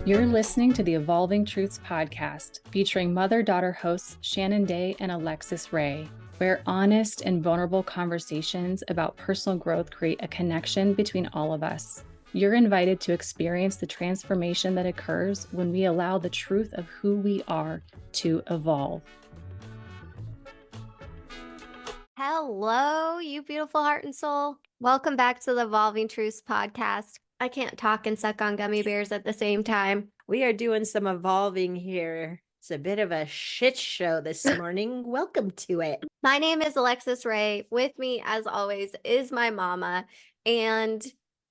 You're listening to the Evolving Truths podcast, featuring mother-daughter hosts Shannon Day and Alexus Ray, where honest and vulnerable conversations about personal growth create a connection between all of us. You're invited to experience the transformation that occurs when we allow the truth of who we are to evolve. Hello, you beautiful heart and soul. Welcome back to the Evolving Truths podcast. I can't talk and suck on gummy bears at the same time. We are doing some evolving here. It's a bit of a shit show this morning. Welcome to it. My name is Alexus Ray. With me, as always, is my mama. And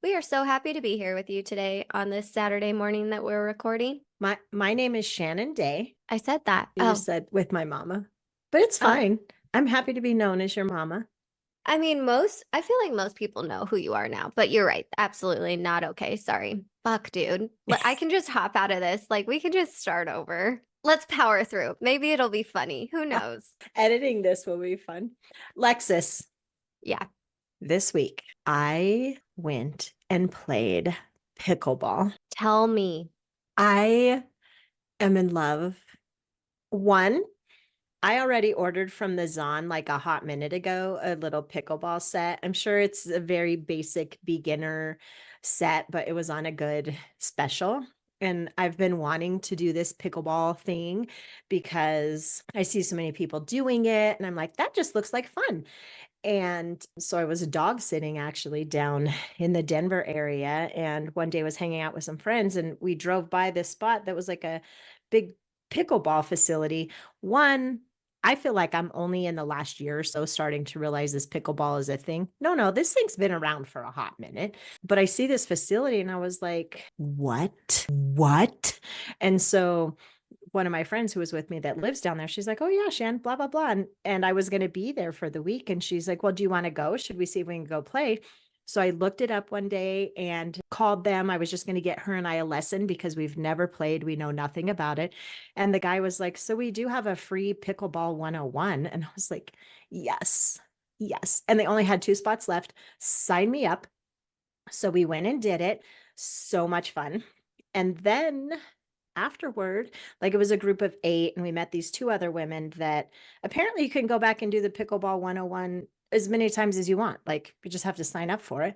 we are so happy to be here with you today on this Saturday morning that we're recording. My name is Shannon Day. I said that. You just said with my mama, but it's fine. I'm happy to be known as your mama. I mean, I feel like most people know who you are now, but you're right. Absolutely not okay. Sorry. Fuck, dude. I can just hop out of this. We can just start over. Let's power through. Maybe it'll be funny. Who knows? Editing this will be fun. Lexus. Yeah. This week, I went and played pickleball. Tell me. I am in love. One, I already ordered from the Zon like a hot minute ago, a little pickleball set. I'm sure it's a very basic beginner set, but it was on a good special. And I've been wanting to do this pickleball thing because I see so many people doing it. And I'm like, that just looks like fun. And so I was dog sitting actually down in the Denver area. And one day I was hanging out with some friends and we drove by this spot that was like a big pickleball facility. One, I feel like I'm only in the last year or so starting to realize this pickleball is a thing. No, this thing's been around for a hot minute, but I see this facility and I was like, what? And so one of my friends who was with me that lives down there, she's like, oh yeah, Shan, blah, blah, blah. And I was going to be there for the week. And she's like, well, do you want to go? Should we see if we can go play? So I looked it up one day and called them. I was just going to get her and I a lesson because we've never played. We know nothing about it. And the guy was like, so we do have a free pickleball 101. And I was like, yes. And they only had 2 spots left. Sign me up. So we went and did it. So much fun. And then afterward, it was a group of 8 and we met these 2 other women that apparently you can go back and do the pickleball 101 as many times as you want. You just have to sign up for it.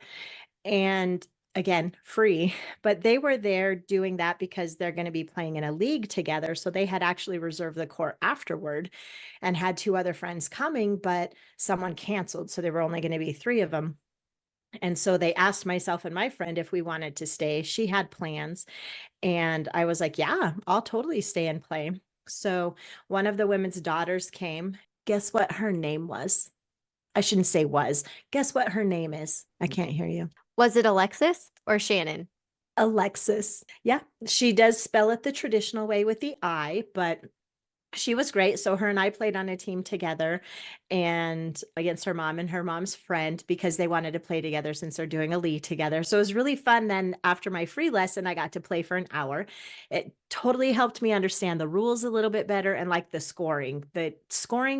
And again, free, but they were there doing that because they're going to be playing in a league together. So they had actually reserved the court afterward and had 2 other friends coming, but someone canceled. So there were only going to be 3 of them. And so they asked myself and my friend if we wanted to stay. She had plans. And I was like, yeah, I'll totally stay and play. So one of the women's daughters came. Guess what her name was? I shouldn't say was. Guess what her name is? I can't hear you. Was it Alexus or Shannon? Alexus. Yeah, she does spell it the traditional way with the I, but she was great. So her and I played on a team together and against her mom and her mom's friend because they wanted to play together since they're doing a league together. So it was really fun. Then after my free lesson, I got to play for an hour. It totally helped me understand the rules a little bit better and the scoring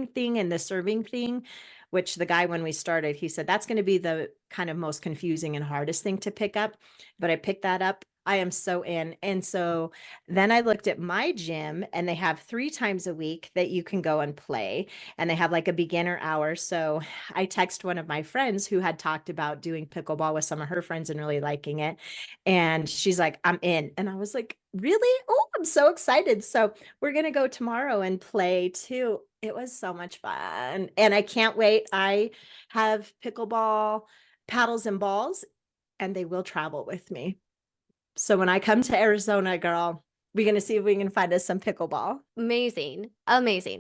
thing and the serving thing, which the guy, when we started, he said, that's going to be the kind of most confusing and hardest thing to pick up. But I picked that up. I am so in. And so then I looked at my gym and they have 3 times a week that you can go and play. And they have a beginner hour. So I text one of my friends who had talked about doing pickleball with some of her friends and really liking it. And she's like, I'm in. And I was like, really? Oh, I'm so excited. So we're going to go tomorrow and play too. It was so much fun. And I can't wait. I have pickleball paddles and balls and they will travel with me. So when I come to Arizona, girl, we're going to see if we can find us some pickleball. Amazing.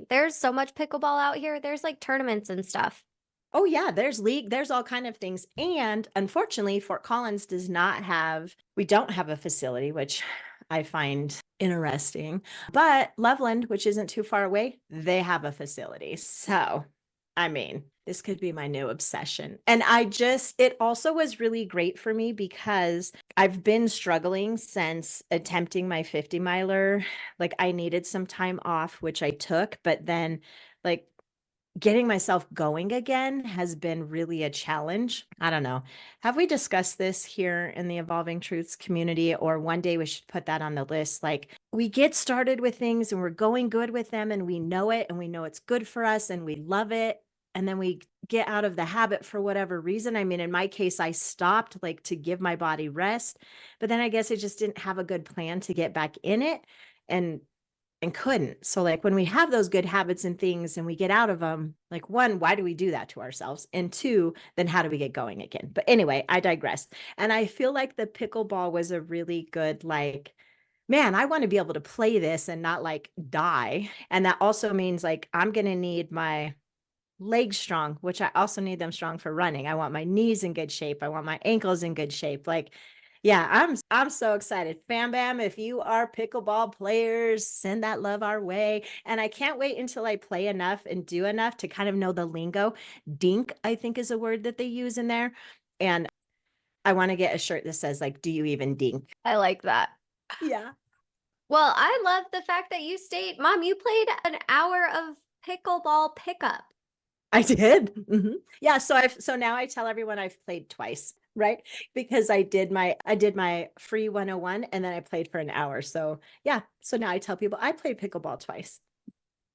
There's so much pickleball out here. There's tournaments and stuff. Oh yeah, there's league, there's all kind of things. And unfortunately, Fort Collins we don't have a facility, which I find interesting. But Loveland, which isn't too far away, they have a facility. So, this could be my new obsession. And it also was really great for me because I've been struggling since attempting my 50 miler. I needed some time off, which I took, but then getting myself going again has been really a challenge. I don't know. Have we discussed this here in the Evolving Truths community? Or one day we should put that on the list. Like, we get started with things and we're going good with them and we know it and we know it's good for us and we love it. And then we get out of the habit for whatever reason. I mean, in my case, I stopped like to give my body rest, but then I guess I just didn't have a good plan to get back in it. And couldn't. So like when we have those good habits and things and we get out of them, like one, why do we do that to ourselves? And two, then how do we get going again? But anyway, I digress. And I feel like the pickleball was a really good, like, man, I want to be able to play this and not like die. And that also means like I'm going to need my legs strong, which I also need them strong for running. I want my knees in good shape. I want my ankles in good shape. Like, yeah, I'm so excited. Fam Bam, if you are pickleball players, send that love our way. And I can't wait until I play enough and do enough to kind of know the lingo. Dink, I think, is a word that they use in there. And I want to get a shirt that says like, do you even dink? I like that. Yeah. Well, I love the fact that you stayed, Mom, you played an hour of pickleball pickup. I did. Yeah. So now I tell everyone I've played twice, right? Because I did my free 101 and then I played for an hour. So yeah. So now I tell people I played pickleball twice.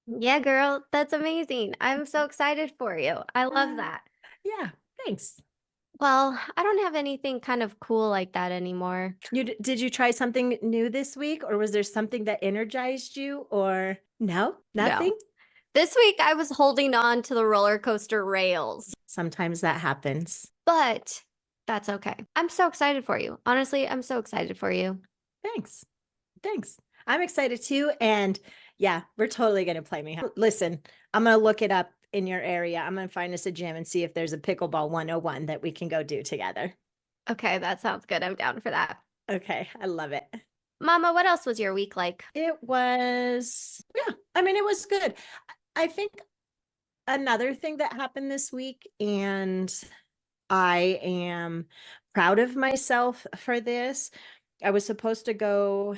Yeah, girl, that's amazing. I'm so excited for you. I love that. Yeah. Thanks. Well, I don't have anything kind of cool like that anymore. Did you try something new this week, or was there something that energized you, or no, nothing? No. This week I was holding on to the roller coaster rails, Sometimes that happens. but that's okay. I'm so excited for you. Honestly, I'm so excited for you. Thanks. Thanks. I'm excited too. And yeah, we're totally going to play me. Listen, I'm going to look it up in your area. I'm going to find us a gym and see if there's a pickleball 101 that we can go do together. Okay, that sounds good. I'm down for that. Okay. I love it. Mama, what else was your week like? It was, yeah, I mean, it was good. I think another thing that happened this week, and I am proud of myself for this. I was supposed to go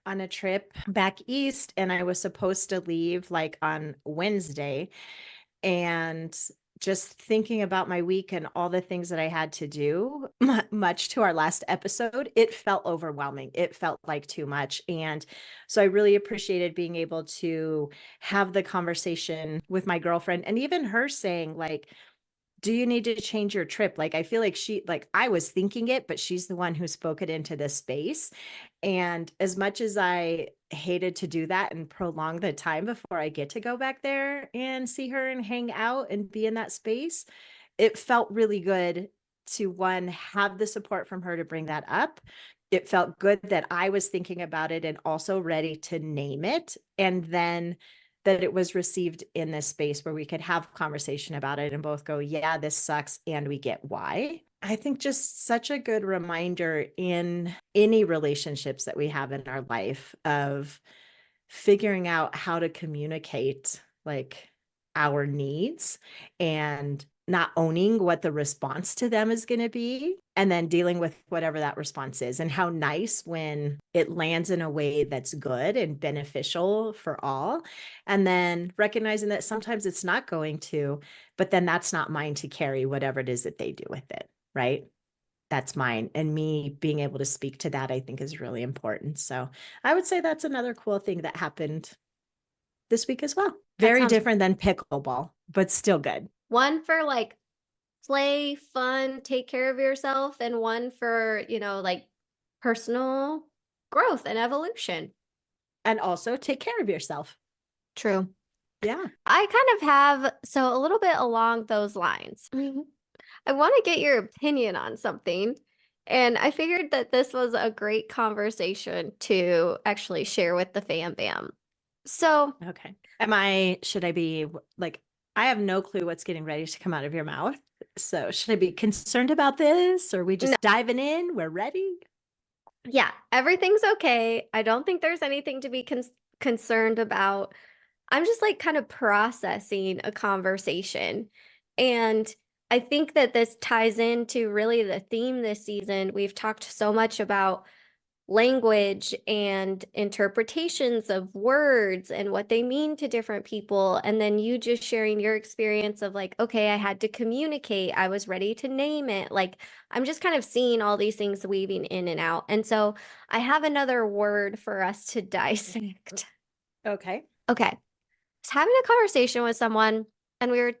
on a trip back east and I was supposed to leave like on Wednesday. And just thinking about my week and all the things that I had to do, much to our last episode, it felt overwhelming. It felt like too much. And so I really appreciated being able to have the conversation with my girlfriend and even her saying, like, do you need to change your trip? Like, I feel like I was thinking it, but she's the one who spoke it into this space. And as much as I hated to do that and prolong the time before I get to go back there and see her and hang out and be in that space, it felt really good to one, have the support from her to bring that up. It felt good that I was thinking about it and also ready to name it. And then that it was received in this space where we could have conversation about it and both go, yeah, this sucks. And we get why. I think just such a good reminder in any relationships that we have in our life of figuring out how to communicate like our needs and not owning what the response to them is going to be, and then dealing with whatever that response is. And how nice when it lands in a way that's good and beneficial for all. And then recognizing that sometimes it's not going to, but then that's not mine to carry whatever it is that they do with it, right? That's mine. And me being able to speak to that, I think, is really important. So I would say that's another cool thing that happened this week as well. Very different than pickleball, but still good. One for like play, fun, take care of yourself, and one for, like personal growth and evolution. And also take care of yourself. True. Yeah. I kind of have, so a little bit along those lines. I want to get your opinion on something. And I figured that this was a great conversation to actually share with the fam bam. So, okay. Should I be like, I have no clue what's getting ready to come out of your mouth. So should I be concerned about this? Or are we just diving in? We're ready? Yeah, everything's okay. I don't think there's anything to be concerned about. I'm just like kind of processing a conversation. And I think that this ties into really the theme this season. We've talked so much about language and interpretations of words and what they mean to different people. And then you just sharing your experience of like, okay, I had to communicate. I was ready to name it. Like, I'm just kind of seeing all these things weaving in and out. And so I have another word for us to dissect. Okay. Okay. I was having a conversation with someone and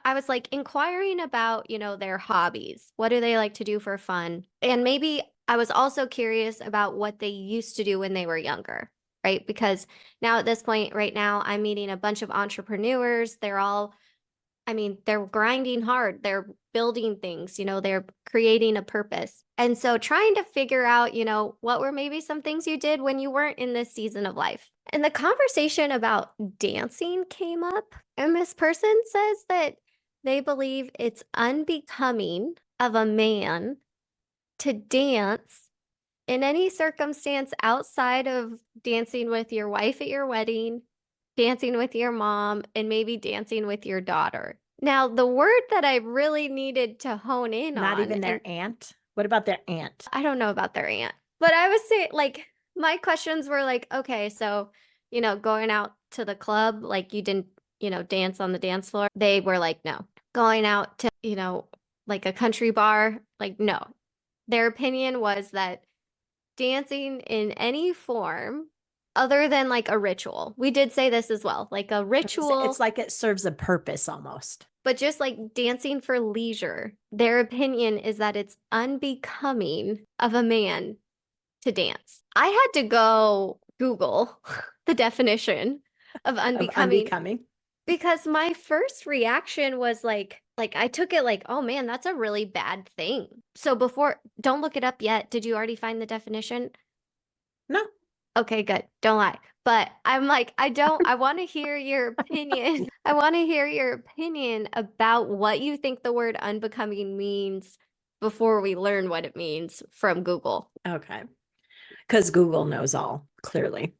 I was like inquiring about, their hobbies. What do they like to do for fun? And maybe I was also curious about what they used to do when they were younger, right? Because now at this point, right now, I'm meeting a bunch of entrepreneurs. They're grinding hard. They're building things, they're creating a purpose. And so trying to figure out, what were maybe some things you did when you weren't in this season of life. And the conversation about dancing came up. And this person says that they believe it's unbecoming of a man to dance in any circumstance outside of dancing with your wife at your wedding, dancing with your mom, and maybe dancing with your daughter. Now, the word that I really needed to hone in on. Not even their aunt? What about their aunt? I don't know about their aunt, but I was saying, like, my questions were like, okay, so, going out to the club, like you didn't, dance on the dance floor. They were like, no. Going out to, like a country bar, like, no. Their opinion was that dancing in any form other than like a ritual. We did say this as well, like a ritual. It's like it serves a purpose almost. But just like dancing for leisure, their opinion is that it's unbecoming of a man to dance. I had to go Google the definition of unbecoming. Because my first reaction was like I took it like, oh man, that's a really bad thing. So don't look it up yet. Did you already find the definition? No. Okay, good. Don't lie. But I'm like, I want to hear your opinion. I want to hear your opinion about what you think the word unbecoming means before we learn what it means from Google. Okay. Because Google knows all, clearly.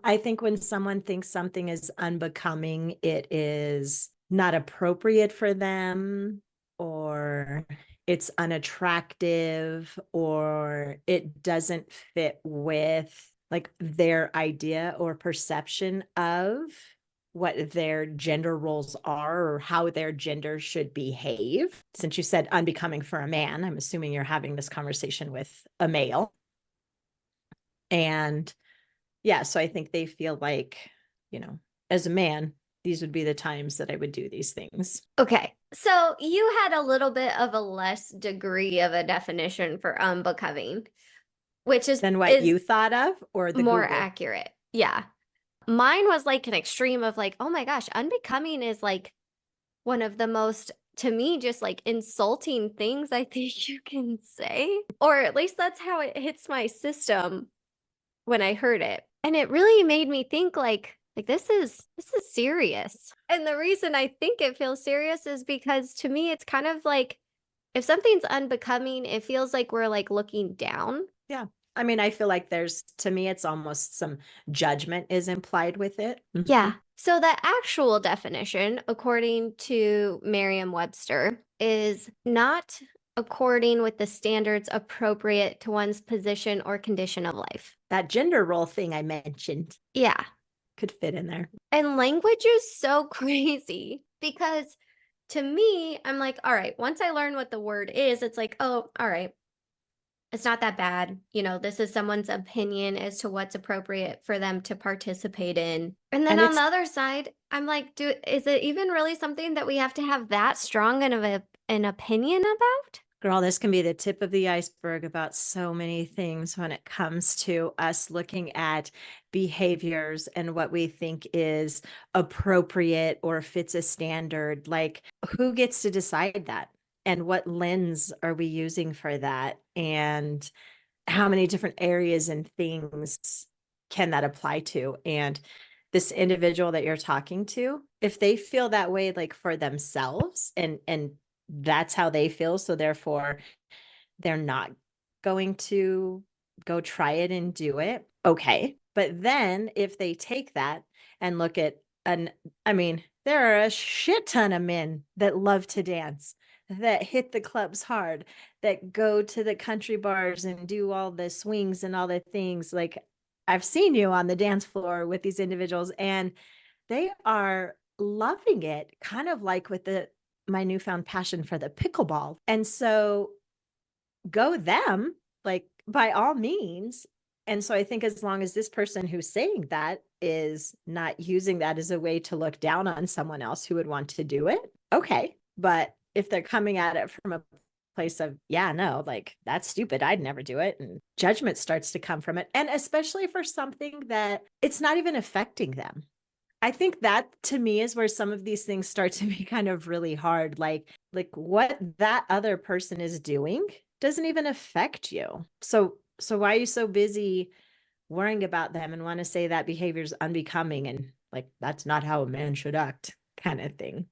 I think when someone thinks something is unbecoming, it is not appropriate for them, or it's unattractive, or it doesn't fit with like their idea or perception of what their gender roles are or how their gender should behave. Since you said unbecoming for a man, I'm assuming you're having this conversation with a male. And yeah, so I think they feel like, as a man, these would be the times that I would do these things. Okay. So you had a little bit of a less degree of a definition for unbecoming, which is than what you thought of, or the more Google? Accurate. Yeah. Mine was like an extreme of like, oh my gosh, unbecoming is like one of the most, to me, just like insulting things I think you can say. Or at least that's how it hits my system when I heard it. And it really made me think like this is serious. And the reason I think it feels serious is because to me it's kind of like if something's unbecoming, it feels like we're like looking down. Yeah. I mean, I feel like to me, it's almost some judgment is implied with it. Mm-hmm. Yeah. So the actual definition, according to Merriam-Webster, is not according with the standards appropriate to one's position or condition of life. That gender role thing I mentioned. Yeah. Could fit in there. And language is so crazy because to me, I'm like, all right, once I learn what the word is, it's like, oh, all right. It's not that bad. This is someone's opinion as to what's appropriate for them to participate in. And then on the other side, I'm like, is it even really something that we have to have that strong of an opinion about? Girl, this can be the tip of the iceberg about so many things when it comes to us looking at behaviors and what we think is appropriate or fits a standard. Like, who gets to decide that? And what lens are we using for that? And how many different areas and things can that apply to? And this individual that you're talking to, if they feel that way, like for themselves, and that's how they feel, so therefore they're not going to go try it and do it, okay. But then if they take that and look at there are a shit ton of men that love to dance, that hit the clubs hard, that go to the country bars and do all the swings and all the things. Like, I've seen you on the dance floor with these individuals, and they are loving it, kind of like with my newfound passion for the pickleball. And so go them, like, by all means. And so I think as long as this person who's saying that is not using that as a way to look down on someone else who would want to do it, okay. But if they're coming at it from a place of, yeah, no, like, that's stupid, I'd never do it, and judgment starts to come from it, and especially for something that it's not even affecting them. I think that, to me, is where some of these things start to be kind of really hard. Like what that other person is doing doesn't even affect you. So why are you so busy worrying about them and want to say that behavior is unbecoming and like, that's not how a man should act, kind of thing?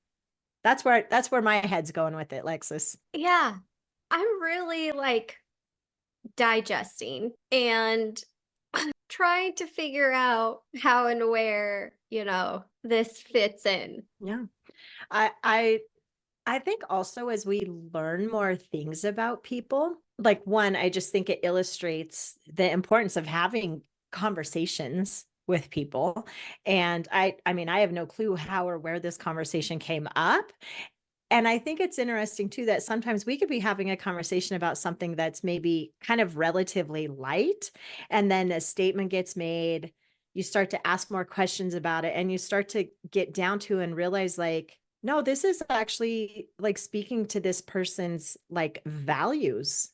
That's where my head's going with it, Lexus. Yeah. I'm really like digesting and trying to figure out how and where, this fits in. Yeah. I think also as we learn more things about people, like, one, I just think it illustrates the importance of having conversations with people. And I mean, I have no clue how or where this conversation came up. And I think it's interesting too that sometimes we could be having a conversation about something that's maybe kind of relatively light, and then a statement gets made, you start to ask more questions about it, and you start to get down to and realize, like, no, this is actually like speaking to this person's like values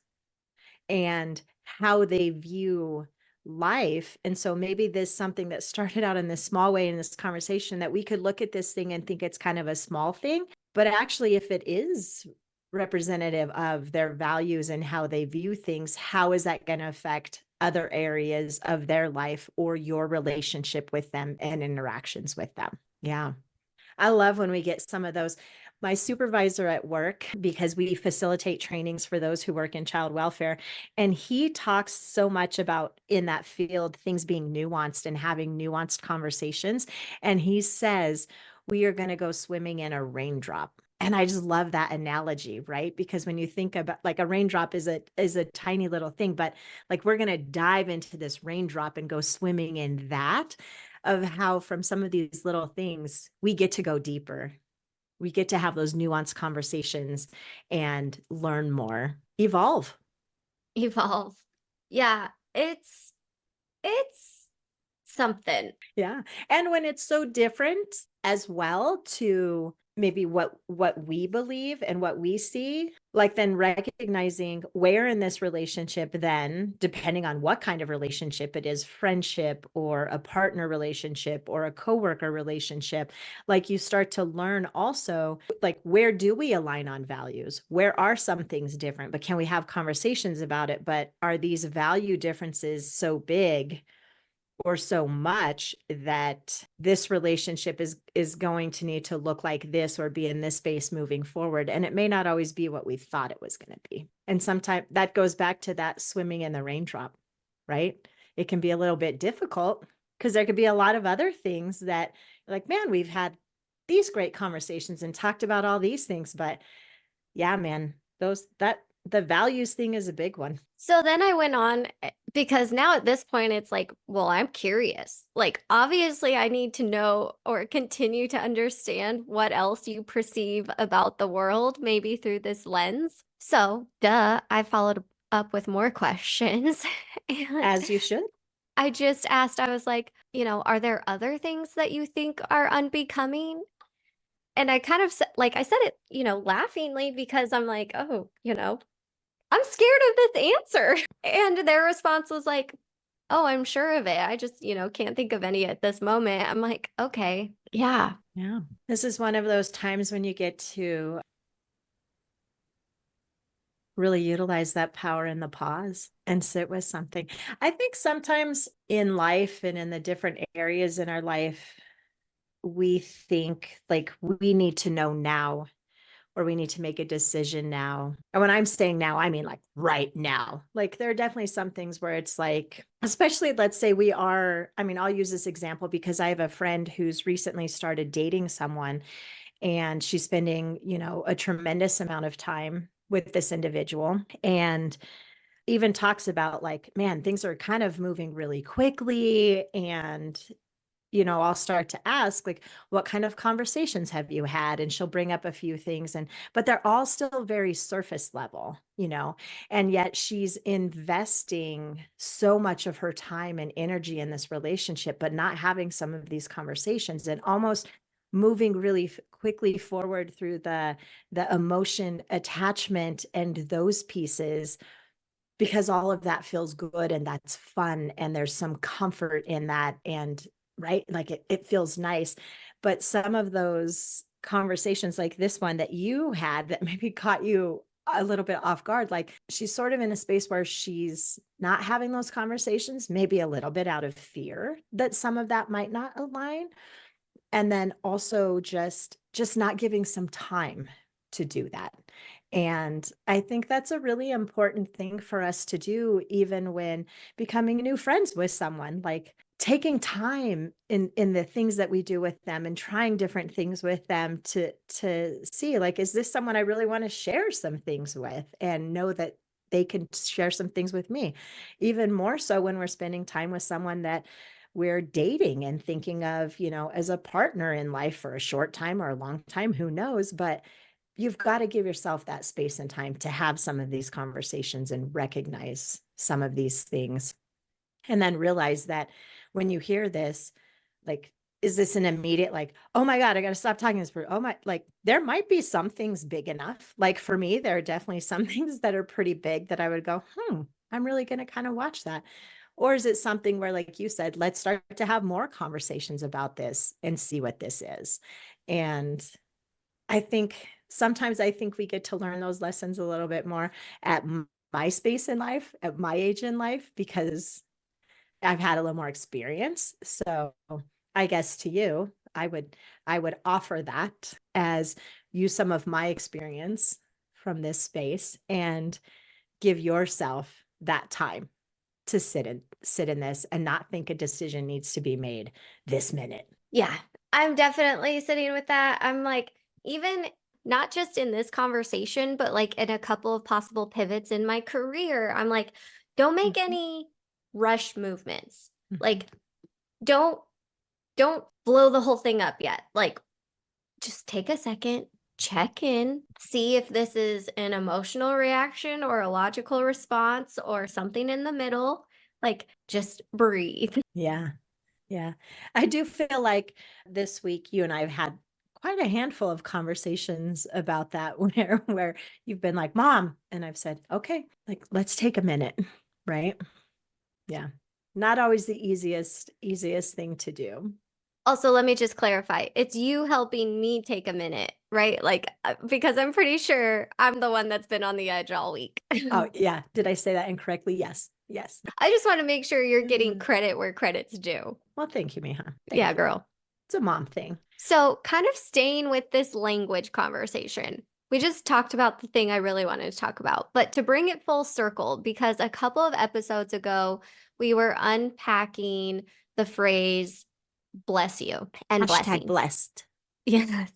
and how they view life. And so maybe this something that started out in this small way in this conversation, that we could look at this thing and think it's kind of a small thing, but actually, if it is representative of their values and how they view things, how is that going to affect other areas of their life or your relationship with them and interactions with them? Yeah. I love when we get some of those. My supervisor at work, because we facilitate trainings for those who work in child welfare, and he talks so much about, in that field, things being nuanced and having nuanced conversations. And he says, we are going to go swimming in a raindrop. And I just love that analogy, right? Because when you think about, like, a raindrop is a tiny little thing, but like, we're going to dive into this raindrop and go swimming in that, of how from some of these little things, we get to go deeper. We get to have those nuanced conversations and learn more, evolve. Evolve. Yeah, it's something. Yeah. And when it's so different as well to maybe what we believe and what we see, like, then recognizing where in this relationship, then depending on what kind of relationship it is, friendship or a partner relationship or a coworker relationship, like, you start to learn also, like, where do we align on values? Where are some things different, but can we have conversations about it? But are these value differences so big or so much that this relationship is going to need to look like this or be in this space moving forward? And it may not always be what we thought it was going to be. And sometimes that goes back to that swimming in the raindrop, right? It can be a little bit difficult because there could be a lot of other things that, like, man, we've had these great conversations and talked about all these things, but yeah, man, the values thing is a big one. So then I went on, because now at this point it's like, well, I'm curious. Like, obviously I need to know or continue to understand what else you perceive about the world, maybe through this lens. So, I followed up with more questions. And As you should. I just asked, I was like, are there other things that you think are unbecoming? And I kind of said, like, I said it, laughingly, because I'm like, oh, I'm scared of this answer. And their response was like, oh, I'm sure of it. I just, can't think of any at this moment. I'm like, okay, yeah. Yeah. This is one of those times when you get to really utilize that power in the pause and sit with something. I think sometimes in life and in the different areas in our life, we think like we need to know now, or we need to make a decision now. And when I'm saying now, I mean like right now. Like, there are definitely some things where it's like, especially, let's say I'll use this example because I have a friend who's recently started dating someone, and she's spending, a tremendous amount of time with this individual, and even talks about like, man, things are kind of moving really quickly. And I'll start to ask, like, what kind of conversations have you had? And she'll bring up a few things, but they're all still very surface level, and yet she's investing so much of her time and energy in this relationship, but not having some of these conversations and almost moving really quickly forward through the emotion attachment and those pieces, because all of that feels good and that's fun and there's some comfort in that, and right, like it feels nice. But some of those conversations like this one that you had that maybe caught you a little bit off guard, like she's sort of in a space where she's not having those conversations, maybe a little bit out of fear that some of that might not align, and then also just not giving some time to do that. And I think that's a really important thing for us to do, even when becoming new friends with someone, like taking time in the things that we do with them and trying different things with them to see, like, is this someone I really want to share some things with, and know that they can share some things with me. Even more so when we're spending time with someone that we're dating and thinking of, as a partner in life for a short time or a long time, who knows, but you've got to give yourself that space and time to have some of these conversations and recognize some of these things. And then realize that when you hear this, like, is this an immediate, like, oh my God, I got to stop talking to this person? Oh my, like, there might be some things big enough. Like for me, there are definitely some things that are pretty big that I would go, I'm really going to kind of watch that. Or is it something where, like you said, let's start to have more conversations about this and see what this is? And I think sometimes we get to learn those lessons a little bit more at my space in life, at my age in life, because I've had a little more experience. So I guess to you, I would offer that as use some of my experience from this space and give yourself that time to sit in this and not think a decision needs to be made this minute. Yeah, I'm definitely sitting with that. I'm like, even not just in this conversation, but like in a couple of possible pivots in my career, I'm like, don't make any rush movements. Like, don't blow the whole thing up yet. Like, just take a second, check in, see if this is an emotional reaction or a logical response or something in the middle. Like, just breathe. Yeah. Yeah. I do feel like this week you and I have had quite a handful of conversations about that where you've been like, Mom, and I've said, okay, like, let's take a minute. Right. Yeah. Not always the easiest thing to do. Also, let me just clarify. It's you helping me take a minute, right? Like, because I'm pretty sure I'm the one that's been on the edge all week. Oh, yeah. Did I say that incorrectly? Yes. Yes. I just want to make sure you're getting credit where credit's due. Well, thank you, Miha. Thank Yeah, you. girl. It's a mom thing. So, kind of staying with this language conversation, we just talked about the thing I really wanted to talk about, but to bring it full circle, because a couple of episodes ago, we were unpacking the phrase bless you and Hashtag blessings. blessed. Yes,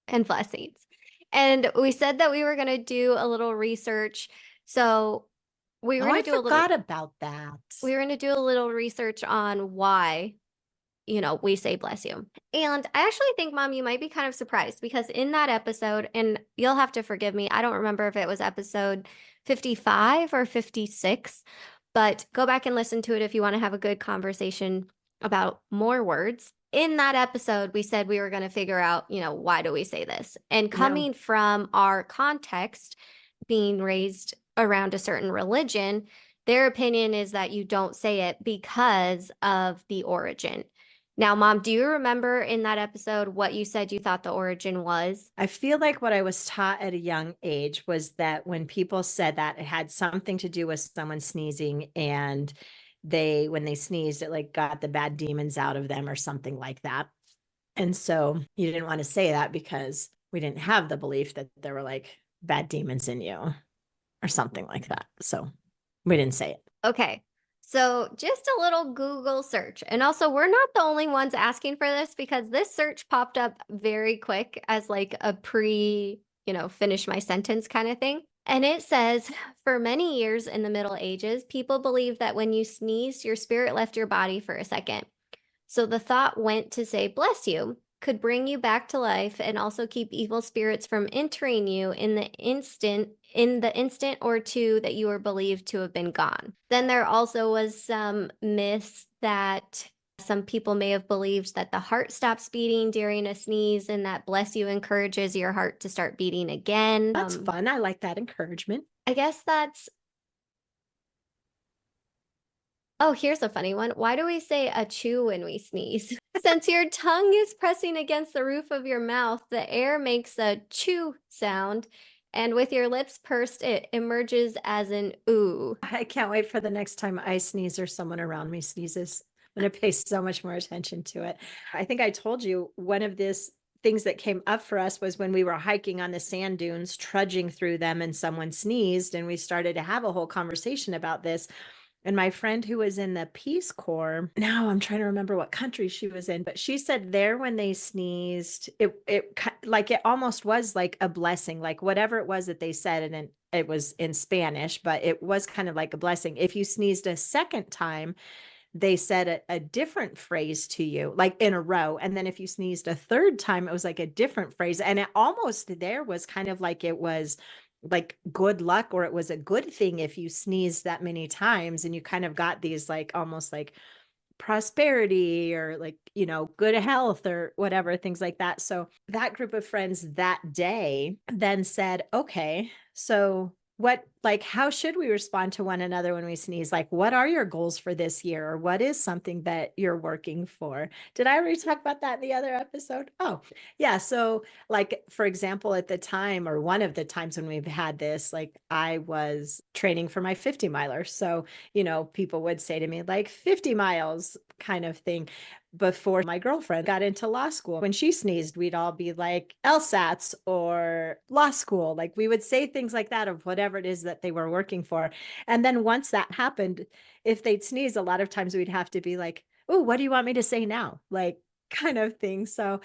and blessings. And we said that we were going to do a little research. So we were Oh, going I to do forgot about that. we were going to do a little research on why, we say bless you. And I actually think, Mom, you might be kind of surprised because in that episode, and you'll have to forgive me, I don't remember if it was episode 55 or 56, but go back and listen to it if you want to have a good conversation about more words. In that episode, we said we were going to figure out, why do we say this? And coming from our context, being raised around a certain religion, their opinion is that you don't say it because of the origin. Now, Mom, do you remember in that episode what you said you thought the origin was? I feel like what I was taught at a young age was that when people said that, it had something to do with someone sneezing, and when they sneezed, it like got the bad demons out of them or something like that. And so you didn't want to say that because we didn't have the belief that there were like bad demons in you or something like that. So we didn't say it. Okay. So just a little Google search. And also, we're not the only ones asking for this because this search popped up very quick as like a finish my sentence kind of thing. And it says, for many years in the Middle Ages, people believed that when you sneezed, your spirit left your body for a second. So the thought went to say, bless you, could bring you back to life and also keep evil spirits from entering you in the instant or two that you were believed to have been gone. Then there also was some myths that some people may have believed that the heart stops beating during a sneeze and that bless you encourages your heart to start beating again. That's fun. I like that encouragement. I guess that's Oh, here's a funny one. Why do we say achoo when we sneeze? Since your tongue is pressing against the roof of your mouth, the air makes a chew sound, and with your lips pursed, it emerges as an ooh. I can't wait for the next time I sneeze or someone around me sneezes. I'm going to pay so much more attention to it. I think I told you one of these things that came up for us was when we were hiking on the sand dunes, trudging through them, and someone sneezed, and we started to have a whole conversation about this. And my friend who was in the Peace Corps, now I'm trying to remember what country she was in, but she said there when they sneezed, it almost was like a blessing, like whatever it was that they said, and it was in Spanish, but it was kind of like a blessing. If you sneezed a second time, they said a different phrase to you, like in a row. And then if you sneezed a third time, it was like a different phrase. And it almost there was kind of like it was like good luck, or it was a good thing if you sneezed that many times, and you kind of got these like almost like prosperity or like, good health or whatever, things like that. So that group of friends that day then said, okay, so how should we respond to one another when we sneeze? Like, what are your goals for this year? Or what is something that you're working for? Did I already talk about that in the other episode? Oh, yeah. So like, for example, at the time, or one of the times when we've had this, like I was training for my 50 miler. So, people would say to me like 50 miles kind of thing. Before my girlfriend got into law school, when she sneezed, we'd all be like LSATs or law school. Like we would say things like that of whatever it is that they were working for. And then once that happened, if they'd sneeze, a lot of times we'd have to be like, oh, what do you want me to say now? Like kind of thing. So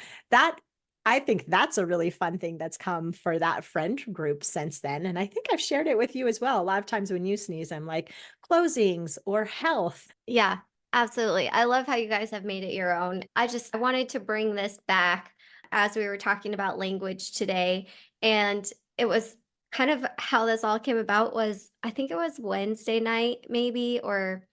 I think that's a really fun thing that's come for that friend group since then. And I think I've shared it with you as well. A lot of times when you sneeze, I'm like closings or health. Yeah, absolutely. I love how you guys have made it your own. I wanted to bring this back as we were talking about language today. And it was kind of how this all came about was, I think it was Wednesday night, maybe, or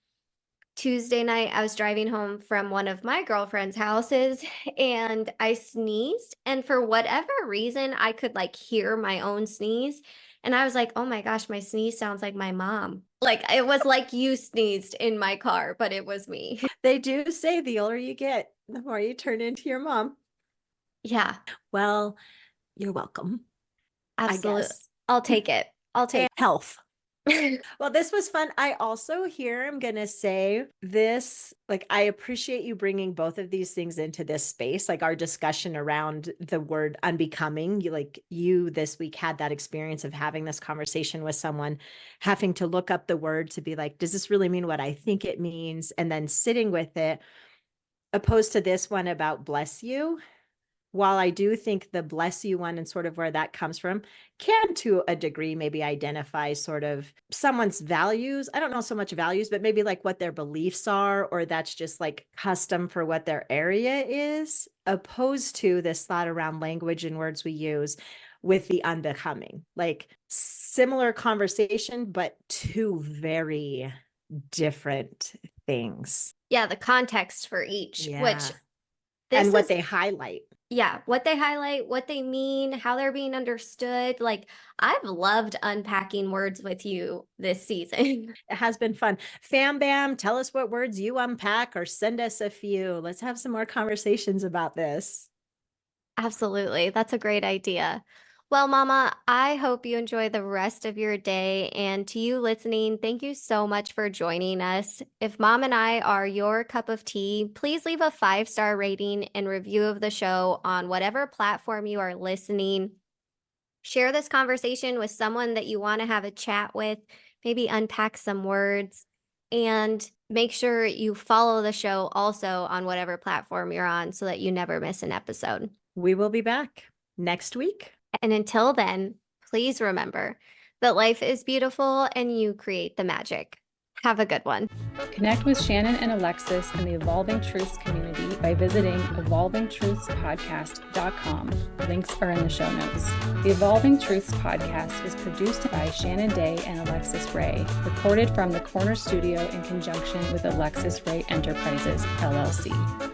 Tuesday night. I was driving home from one of my girlfriend's houses and I sneezed. And for whatever reason, I could like hear my own sneeze. And I was like, oh my gosh, my sneeze sounds like my mom. Like it was like you sneezed in my car, but it was me. They do say the older you get, the more you turn into your mom. Yeah, Well, you're welcome. absolutely. I guess. I'll take it. I'll take And health. Well, this was fun. I also here am going to say this, like, I appreciate you bringing both of these things into this space, like our discussion around the word unbecoming. You this week had that experience of having this conversation with someone, having to look up the word to be like, does this really mean what I think it means? And then sitting with it, opposed to this one about bless you. While I do think the bless you one and sort of where that comes from can to a degree maybe identify sort of someone's values. I don't know so much values, but maybe like what their beliefs are, or that's just like custom for what their area is, opposed to this thought around language and words we use with the unbecoming. Like similar conversation, but two very different things. Yeah, the context for each, Yeah. which And what they highlight. Yeah, what they highlight, what they mean, how they're being understood. Like, I've loved unpacking words with you this season. It has been fun. Fam Bam, tell us what words you unpack or send us a few. Let's have some more conversations about this. Absolutely. That's a great idea. Well, Mama, I hope you enjoy the rest of your day. And to you listening, thank you so much for joining us. If Mom and I are your cup of tea, please leave a 5-star rating and review of the show on whatever platform you are listening. Share this conversation with someone that you want to have a chat with, maybe unpack some words. And make sure you follow the show also on whatever platform you're on so that you never miss an episode. We will be back next week. And until then, please remember that life is beautiful and you create the magic. Have a good one. Connect with Shannon and Alexus in the Evolving Truths community by visiting evolvingtruthspodcast.com. Links are in the show notes. The Evolving Truths podcast is produced by Shannon Day and Alexus Ray, recorded from the Corner Studio in conjunction with Alexus Ray Enterprises, LLC.